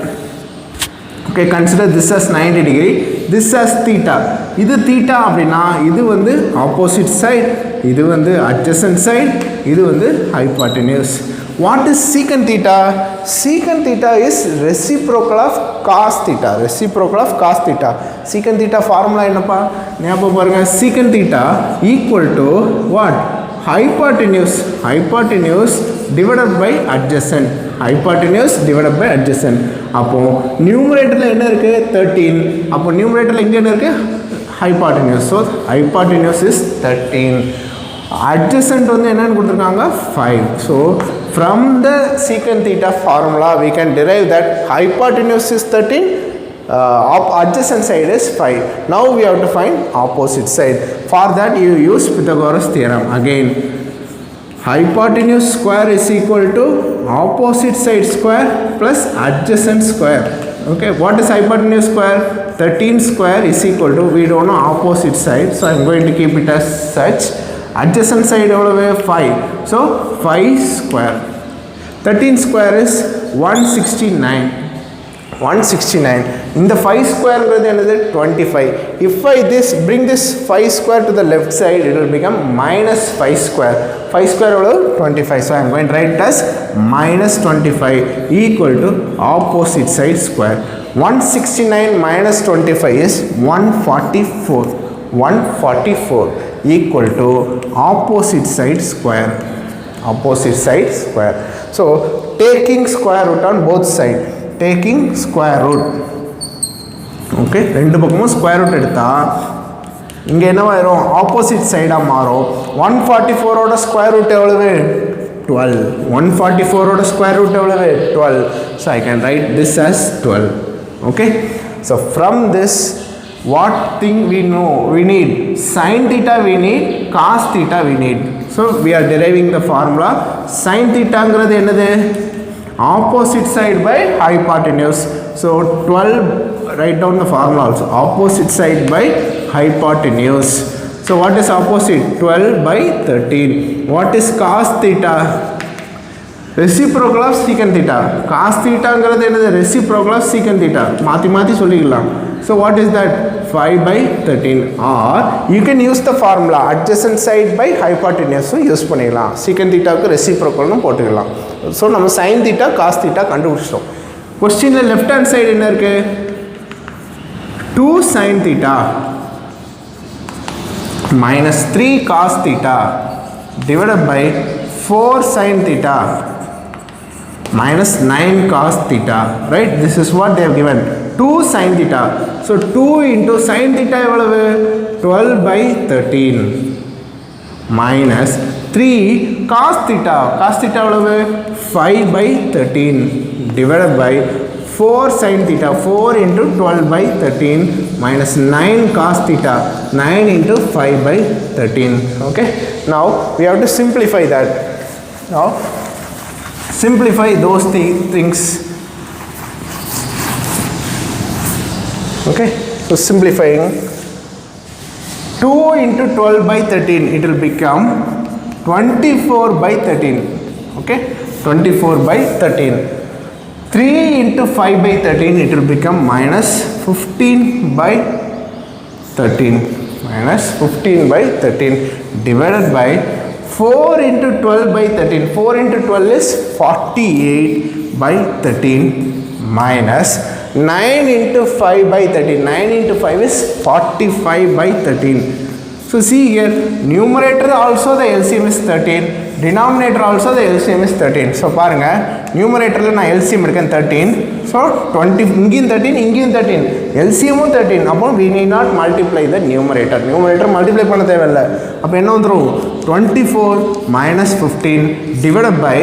Okay, consider this as 90 degree, this as theta. இது theta அப்படினா இது வந்து opposite side, இது வந்து adjacent side, இது வந்து hypotenuse. What is secant theta? Secant theta is reciprocal of cos theta. Reciprocal of cos theta. Secant theta formula என்னப்பா? ஞாபகம் பாருங்க. Secant theta equal to what? Hypotenuse. Hypotenuse divided by adjacent. Hypotenuse divided by adjacent. அப்போ numeratorல என்ன இருக்கு? 13. அப்போ numeratorல இங்க என்ன இருக்கு? Hypotenuse. So hypotenuse is 13. Adjacent வந்து என்னன்னு கொடுத்திருக்காங்க? 5. So from the secant theta formula we can derive that hypotenuse is 13, adjacent side is 5. Now we have to find opposite side. For that you use Pythagoras theorem. Again, hypotenuse square is equal to opposite side square plus adjacent square. Okay, what is hypotenuse square? 13 square is equal to, we don't know opposite side, so I am going to keep it as such. Adjacent side எவ்வளவு? 5. So 5 square. 13 square is 169. 169. இந்த 5 square ங்கிறது என்னது? 25. If I bring this 5 square to the left side, it will become minus 5 square. 5 square எவ்வளவு? 25. So I am going to write it as minus 25 equal to opposite side square. 169 minus 25 is 144. 144 equal to opposite side square. Opposite side square. So taking square root on both sides. Taking square root. Okay, ரெண்டு பக்கமும் square root எடுத்தா இங்க என்னவாயிரும்? opposite side மாறும். 144 ஓட square root எவ்வளவு? 12. 144 ஓட square root எவ்வளவு? 12. So I can write this as 12. Okay, so from this what thing we know? We need sin theta, we need cos theta, we need. So we are deriving the formula. Sin theta ங்கிறது என்னது? Opposite side by hypotenuse. So 12, write down the formula also. Opposite side by hypotenuse. So what is opposite? 12 by 13. What is cos theta? Reciprocal of secant theta. Cos theta ங்கிறது என்னது? Reciprocal of secant theta. மாத்தி சொல்லிக்கலாம். So what is that? 5 by 13. Or you can use the formula adjacent side by hypotenuse use பண்ணிக்கலாம். Secant theta க்கு reciprocal னு போட்டுக்கலாம். So நம்ம sin theta cos theta கண்டுபிடிச்சிட்டோம். क्वेश्चनல லெஃப்ட் ஹேண்ட் சைடு என்ன இருக்கு? 2 sin theta minus 3 cos theta divided by 4 sin theta minus 9 cos theta. Right? This is what they have given. 2 sin theta. So 2 into sin theta எவ்வளவு? 12 by 13 minus 3 cos theta. Cos theta எவ்வளவு? 5 by 13 divided by 4 sin theta. 4 into 12 by 13 minus 9 cos theta. 9 into 5 by 13. Okay. Now we have to simplify that. Now simplify those things. Okay, so simplifying 2 into 12 by 13, it will become 24 by 13. Okay, 24 by 13. 3 into 5 by 13, it will become minus 15 by 13. Minus 15 by 13 divided by 4 into 12 by 13. 4 into 12 is 48 by 13 minus 9 into 5 by 13. 9 into 5 is 45 by 13. So see here, numerator also the LCM is 13, denominator also the LCM is 13. So பாருங்க, numeratorல நான் LCM எடுக்கேன் 13. So 20, இங்கேயும் 13, இங்கேயும் 13. LCM 13. அப்போ we need not multiply the numerator. Numerator multiply பண்ண தேவையில்லை. அப்போ என்ன வந்துரும்? 24 minus 15 divided by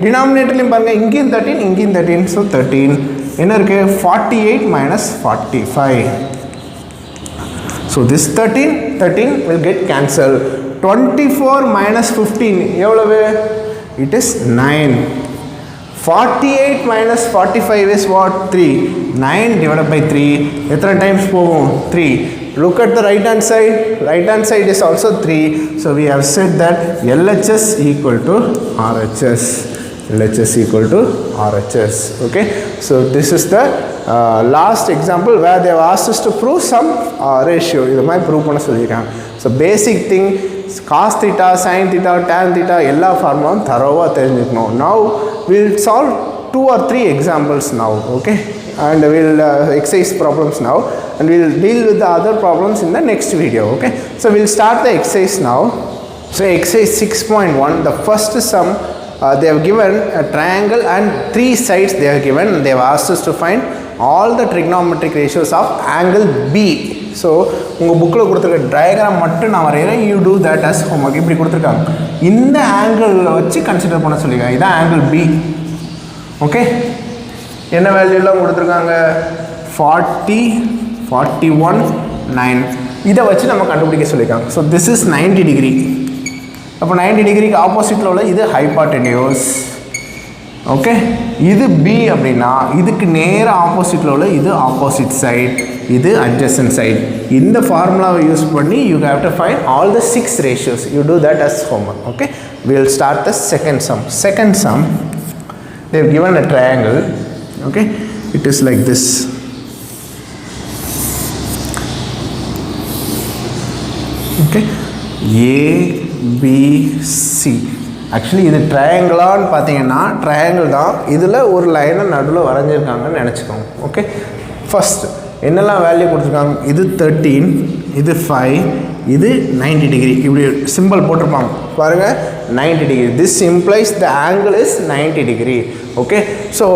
denominatorலையும் பாருங்க, இங்கேயும் 13, இங்கேயும் 13. So 13. என்ன இருக்கு? 48 minus 45. So this 13 will get cancelled. 24 minus 15 எவ்வளவு? It is 9. 48 minus 45 is what? 3. 9 divided by 3 எத்தனை times போகும்? 3. Look at the right hand side. Right hand side is also 3. So we have said that LHS equal to RHS. LHS equal to RHS. Okay. So this is the last example where they have asked us to prove some ratio. இது மாதிரி prove பண்ண சொல்லியிருக்காங்க. So basic thing cos theta, sin theta, tan theta எல்லா ஃபார்முலாவும் தரோவாக தெரிஞ்சுக்கணும். Now we will solve 2 or 3 examples now, okay, and we will exercise problems now, and we will deal with the other problems in the next video, okay. So we will start the exercise now. So exercise 6.1, the first sum, they have given a triangle and 3 sides they have given. They have asked us to find all the trigonometric ratios of angle B. So உங்கள் புக்கில் கொடுத்துருக்க diagram மட்டும் நான் வரைகிறேன். You do that as homework. இப்படி கொடுத்துருக்காங்க, இந்த ஆங்கிளில் வச்சு கன்சிடர் பண்ண சொல்லியிருக்காங்க. இதான் ஆங்கிள் பி. ஓகே, என்ன வேல்யூலாம் கொடுத்துருக்காங்க? 40, 41, 9. இதை வச்சு நம்ம கண்டுபிடிக்க சொல்லியிருக்காங்க. So this is 90 degree. அப்போ 90 டிகிரிக்கு ஆப்போசிட்டில் உள்ள இது ஹைபாட்டென்யூஸ். ஓகே, இது பி அப்படின்னா இதுக்கு நேராக ஆப்போசிட்டில் உள்ள இது ஆப்போசிட் சைட், இது அட்ஜசன்ட் சைட். இந்த ஃபார்முலாவை யூஸ் பண்ணி you have to find all the 6 ratios. You do that as homework. Okay, we will start the second sum. Second sum, they have given a triangle. Okay, it is like this. Okay, A B C. Actually இது ட்ரையாங்கிளான்னு பார்த்தீங்கன்னா triangle தான். இதில் ஒரு லைனை நடுவில் வரைஞ்சிருக்காங்கன்னு நினச்சிக்கோங்க. Okay, first என்னெல்லாம் value கொடுத்துருக்காங்க? இது 13, இது 5, இது 90 டிகிரி. இப்படி சிம்பிள் போட்டிருப்பாங்க பாருங்கள், 90 degree. This implies the angle is 90 degree. Okay, so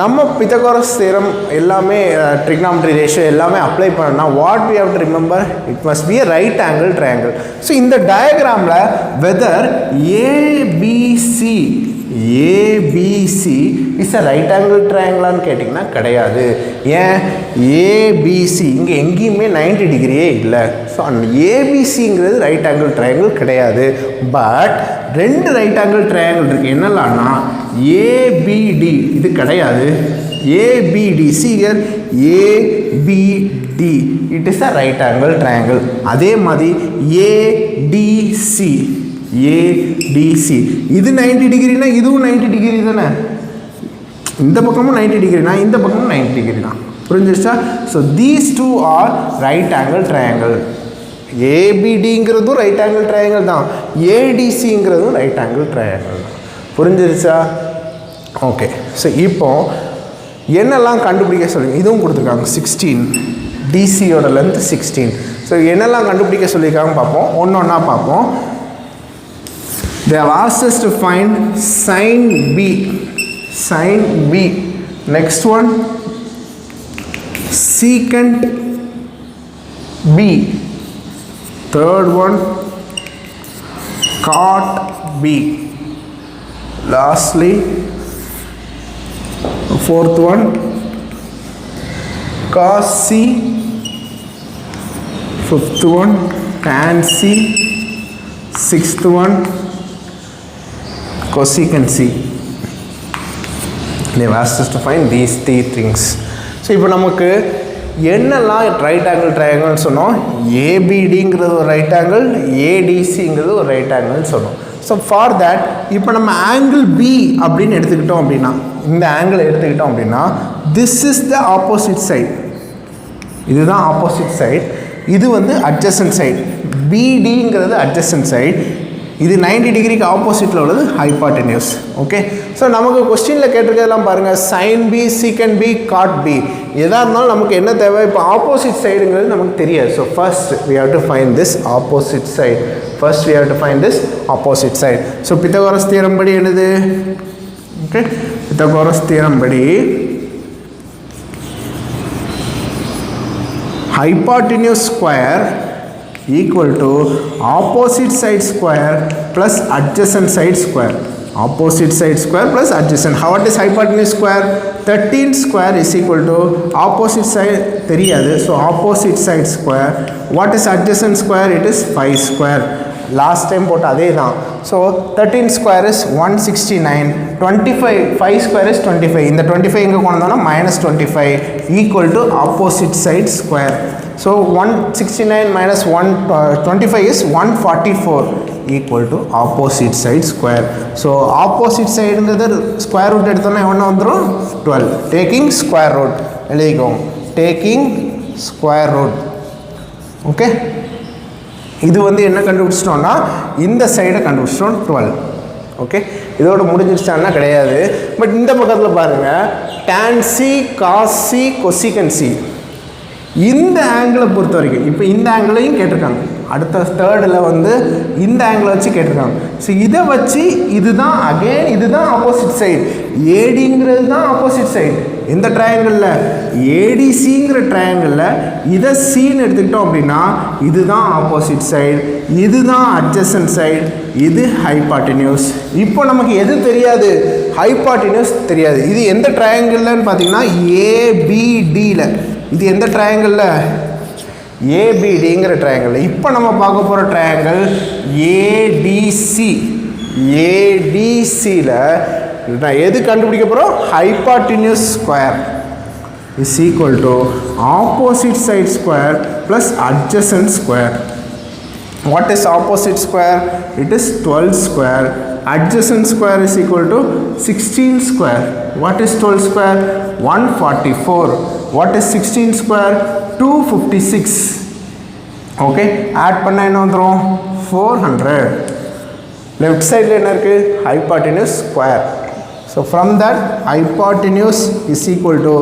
நம்ம பித்தகோரஸ் தியரம் எல்லாமே ட்ரிக்னாமெட்ரி ரேஷியோ எல்லாமே அப்ளை பண்ணோம்னா what we have to remember, it must be a right angle triangle. So இந்த டயக்ராமில் whether ABC is a right angle ட்ரையாங்கிளான்னு கேட்டிங்கன்னா கிடையாது. ஏன்? ஏபிசி இங்கே எங்கேயுமே 90 டிகிரியே இல்லை. ஸோ அந்த ஏபிசிங்கிறது ரைட் ஆங்கிள் ட்ரையாங்கிள் கிடையாது. பட் 2 ரைட் ஆங்கிள் ட்ரையாங்கிள் இருக்குது. என்னெல்லாம்னா ஏபிடி இது கிடையாது. ஏபிடி சிகர் ABD it is a right angle triangle. அதே மாதிரி ஏடிசி இது 90 டிகிரினா இதுவும் 90 டிகிரி தானே. இந்த பக்கமும் 90 டிகிரினா இந்த பக்கமும் 90 டிகிரி தான். புரிஞ்சிருச்சா? So these 2 are right angle triangle. ஏபிடிங்கிறதும் ரைட் ஆங்கிள் ட்ரையாங்கிள் தான், ஏடிசிங்கிறதும் ரைட் ஆங்கிள் ட்ரையாங்கிள் தான். புரிஞ்சிருச்சா? ஓகே, ஸோ இப்போ என்னெல்லாம் கண்டுபிடிக்க சொல்லுங்கள். இதுவும் கொடுத்துருக்காங்க 16, டிசியோட லென்த் 16. ஸோ என்னெல்லாம் கண்டுபிடிக்க சொல்லியிருக்காங்க பார்ப்போம், ஒன்று ஒன்றா பார்ப்போம். They have asked us to find sin B. Next one, secant B. Third one, cot B. Lastly, fourth one, cos C. Fifth one, tan C. Sixth one, cosecant C. They have asked us to find these 3 things. So இப்போ நமக்கு என்னெல்லாம் right angle ட்ரையாங்கிள்னு சொன்னோம்? ஏபிடிங்கிறது ஒரு right angle, ஏடிசிங்கிறது ஒரு right ஆங்கிள்னு சொன்னோம். So for that இப்போ நம்ம angle B அப்படின்னு எடுத்துக்கிட்டோம் அப்படின்னா, இந்த ஆங்கிள் எடுத்துக்கிட்டோம் அப்படின்னா this is the opposite side. இதுதான் ஆப்போசிட் சைட், இது வந்து அட்ஜசன்ட் சைட். பிடிங்கிறது அட்ஜசன்ட் சைட், இது 90 டிகிரிக்கு ஆப்போசிட்டில் உள்ளது ஹைபாட்டென்யூஸ். ஓகே, ஸோ நமக்கு கொஸ்டினில் கேட்டிருக்கிறதெல்லாம் பாருங்கள், சைன் பி, சீக்கன் பி, காட் பி. எதாக இருந்தாலும் நமக்கு என்ன தேவை? இப்போ ஆப்போசிட் சைடுங்கிறது நமக்கு தெரியாது. So first we have to find this opposite side. So Pythagoras theorem படி என்னது? ஓகே, பித்தகோரஸ் தியரம் படி hypotenuse square equal to opposite side square plus adjacent side square. Opposite side square plus adjacent. How what is hypotenuse square? 13 square is equal to opposite side தெரியாது. So opposite side square. What is adjacent square? It is 5 square. Last time போட்ட அதே தான். So 13 square is 169. 25 5 square is 25. இந்த 25 இங்கே கொண்டு வந்தோம்னா -25 equal to opposite side square. So 169 minus 125 is 144 equal to opposite side square. So opposite side square root எடுத்தோம்னா என்ன வந்துரும்? 12. Taking square root. எழுதிக்கோங்க. Taking square root. ஓகே, இது வந்து என்ன கண்டுபிடிச்சிட்டோம்னா இந்த சைடை கண்டுபிடிச்சிட்டோம் 12. ஓகே, இதோட முடிஞ்சிருச்சான்னா கிடையாது. பட் இந்த பக்கத்தில் பாருங்கள், tan c cos c cosecant c, இந்த ஆங்கிளை பொறுத்த வரைக்கும் இப்போ இந்த ஆங்கிளையும் கேட்டிருக்காங்க. அடுத்த தேர்டில் வந்து இந்த ஆங்கிளை வச்சு கேட்டிருக்காங்க. ஸோ இதை வச்சு இதுதான் அகெயின் இதுதான் ஆப்போசிட் சைடு, ஏடிங்கிறது தான் ஆப்போசிட் சைடு. எந்த ட்ரையாங்கிளில்? ஏடிசிங்கிற ட்ரையாங்கிளில் இதை சின்னு எடுத்துக்கிட்டோம் அப்படின்னா இதுதான் ஆப்போசிட் சைடு, இதுதான் அட்ஜசன்ட் சைடு, இது ஹைபாட்டினியூஸ். இப்போ நமக்கு எது தெரியாது? ஹைபாட்டினியூஸ் தெரியாது. இது எந்த ட்ரையாங்கிள்லன்னு பார்த்தீங்கன்னா ஏபிடியில். இது எந்த ட்ரையாங்கிளில்? ஏபிடிங்கிற ட்ரையாங்கிள். இப்போ நம்ம பார்க்க போகிற ட்ரையாங்கிள் ஏடிசி. ஏடிசியில் நான் எது கண்டுபிடிக்க போகிறோம்? Hypotenuse square is equal to opposite side square plus adjacent square. What is opposite square? It is 12 square. Adjacent square is equal to 16 square. What is 12 square? 144. What is 16 square? 256. Okay, add பண்ணா என்ன வந்துரும்? 400. Left side என்ன இருக்கு? Hypotenuse square. So from that, hypotenuse is equal to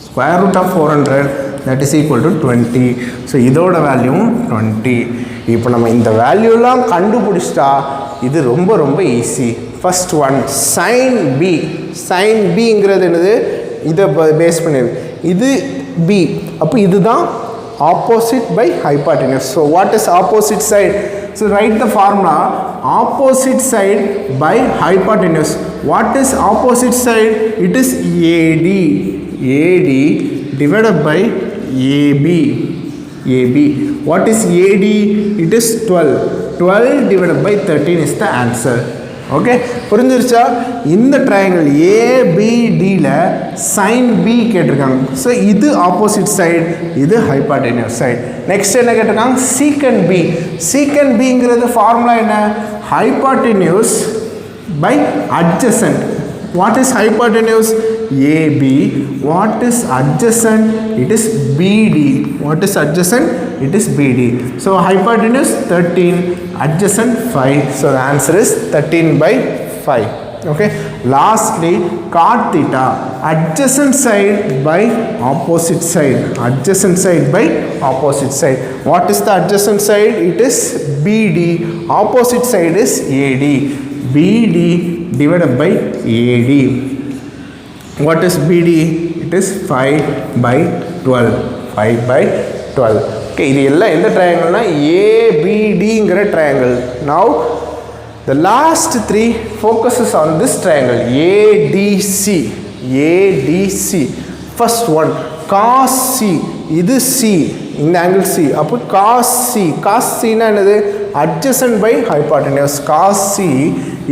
square root of 400, that is equal to 20. So இதோட value 20. இப்போ நம்ம இந்த வேல்யூலாம் கண்டுபிடிச்சிட்டா இது ரொம்ப ரொம்ப easy. First one sine B. Sine பிங்கிறது என்னது? இதை பேஸ் பண்ணியிருக்கு. இது பி, அப்போ இதுதான் opposite by hypotenuse. So what is opposite side? So write the formula. Opposite side by hypotenuse. What is opposite side? It is AD. AD divided by AB. AB. What is AD? It is 12. 12 divided by 13 is the answer. Okay, புரிஞ்சிருச்சா? இந்த triangle ஏபிடியில் sine B கேட்டிருக்காங்க. So இது opposite side, இது hypotenuse side. Next என்ன கேட்டிருக்காங்க? Secant B. Secant பிங்கிறது formula என்ன? Hypotenuse by adjacent. What is hypotenuse? AB. What is adjacent? It is BD. What is adjacent? It is BD. So hypotenuse 13, adjacent 5. So the answer is 13 by 5. Okay. Lastly, cot theta. Adjacent side by opposite side. Adjacent side by opposite side. What is the adjacent side? It is BD. Opposite side is AD. BD divided by AD. What is BD? It is 5 by 12. 5 by 12. Okay, இது எல்லாம் எந்த ட்ரையாங்கிள்னா ஏபிடிங்கிற triangle. Now the last three focuses on this triangle ADC. ADC. First one cos C. இது C, இந்த angle C. அப்போ cos C. cos C னா என்னது? adjacent by hypotenuse. cos C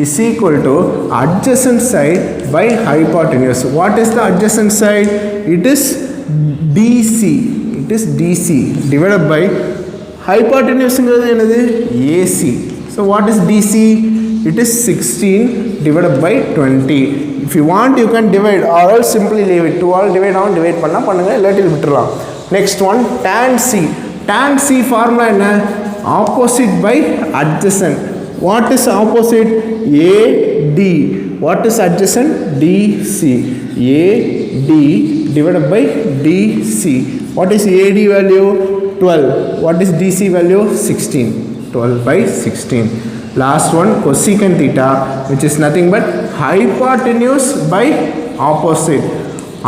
is equal to adjacent side by hypotenuse. What is the adjacent side? It is DC. It is DC divided by hypotenuse என்னது? AC. So what is DC? It is 16 divided by 20. If you want you can divide or else simply leave it. 2 divide on divide பண்ணா பண்ணுங்க, இல்லாட்டி விட்டுறலாம். Next one tan C. Tan C formula என்ன? Opposite by adjacent. What is opposite? AD. What is adjacent? DC. AD divided by DC. What is AD value? 12. What is DC value? 16. 12 by 16. Last one cosecant theta, which is nothing but hypotenuse by opposite.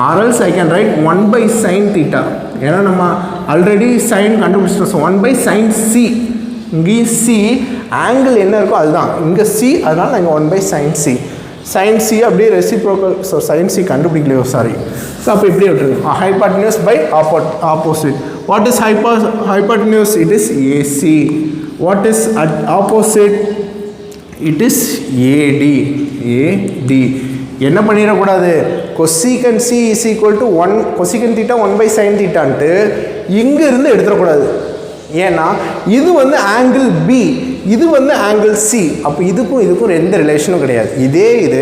Or else I can write 1 by sin theta. ஏன்னா நம்ம already sign கண்டுபிடிச்சிட்டோம். So 1 by sin C. இங்கே C angle என்ன இருக்கோ அதுதான் இங்கே C, அதனால் நாங்கள் 1 by sin C. sin C அப்படியே ரெசிப்ரோக்கல். ஸோ sin C கண்டுபிடிக்கலையோ, சாரி. ஸோ அப்போ இப்படியே விட்டுருங்க. Hypotenuse by opposite. What is hypotenuse? It is AC. What is opposite? It is AD. AD. என்ன பண்ணிடக்கூடாது? cosecant C is equal to 1 cosecant theta 1 by sin theta ன்ட்டு இங்கே இருந்து எடுத்துடக்கூடாது. ஏன்னா இது வந்து ஆங்கிள் B, இது வந்து ஆங்கிள் சி. அப்போ இதுக்கும் எந்த ரிலேஷனும் கிடையாது. இதே இது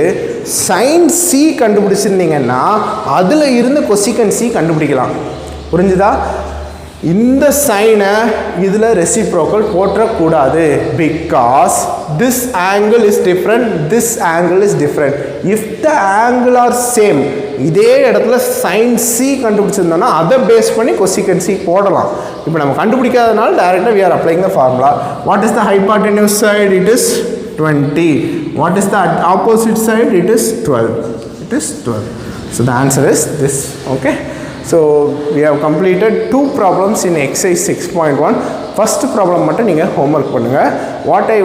சைன் சி கண்டுபிடிச்சிருந்தீங்கன்னா அதில் இருந்து கொசிகன் சி கண்டுபிடிக்கலாம். புரிஞ்சுதா? இந்த சைனை இதில் ரெசிப்ரோக்கல் போற்றக்கூடாது. Because this angle is different, this angle is different. If the angle are same, இதே இடத்துல சைன் சி கண்டுபிடிச்சிருந்தோம்னா அதை பேஸ் பண்ணி கொசிகன் சி போடலாம். இப்போ நம்ம கண்டுபிடிக்காதனால டைரெக்டாக we are applying the formula. What is the hypotenuse side? It is 20. What is the opposite side? It is 12. It is 12. So the answer is this. Okay. So we have completed 2 problems in exercise 6.1. First problem மட்டும் நீங்கள் homework பண்ணுங்க. What I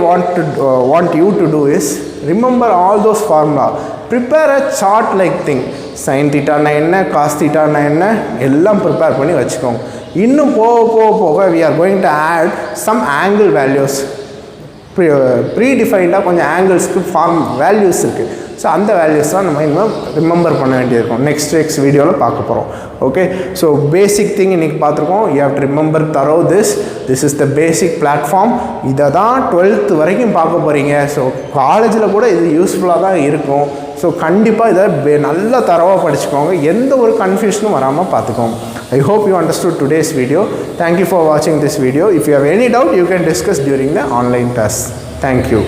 want you to do is remember all those formula. Prepare a chart like thing. Sin theta na என்ன, cos theta na என்ன எல்லாம் prepare பண்ணி வச்சுக்கோங்க. இன்னும் போக we are going to add some angle values. ப்ரீடிஃபைண்டாக கொஞ்சம் ஆங்கிள்ஸ்க்கு form values இருக்குது. So அந்த வேல்யூஸ் தான் நம்ம இன்னும் ரிமெம்பர் பண்ண வேண்டியிருக்கும். நெக்ஸ்ட் வீடியோவில் பார்க்க போகிறோம். ஓகே, ஸோ பேசிக் திங் இன்றைக்கி பார்த்துருக்கோம். You have to remember thorough this is the basic platform. இதை தான் 12th வரைக்கும் பார்க்க போகிறீங்க. ஸோ காலேஜில் கூட இது யூஸ்ஃபுல்லாக தான் இருக்கும். ஸோ கண்டிப்பாக இதை நல்லா தரவாக படிச்சுக்கோங்க. எந்த ஒரு கன்ஃபியூஷனும் வராமல் பார்த்துக்கோங்க. I hope you understood today's video. Thank you for watching this video. If you have any doubt, you can discuss during the online test. Thank you.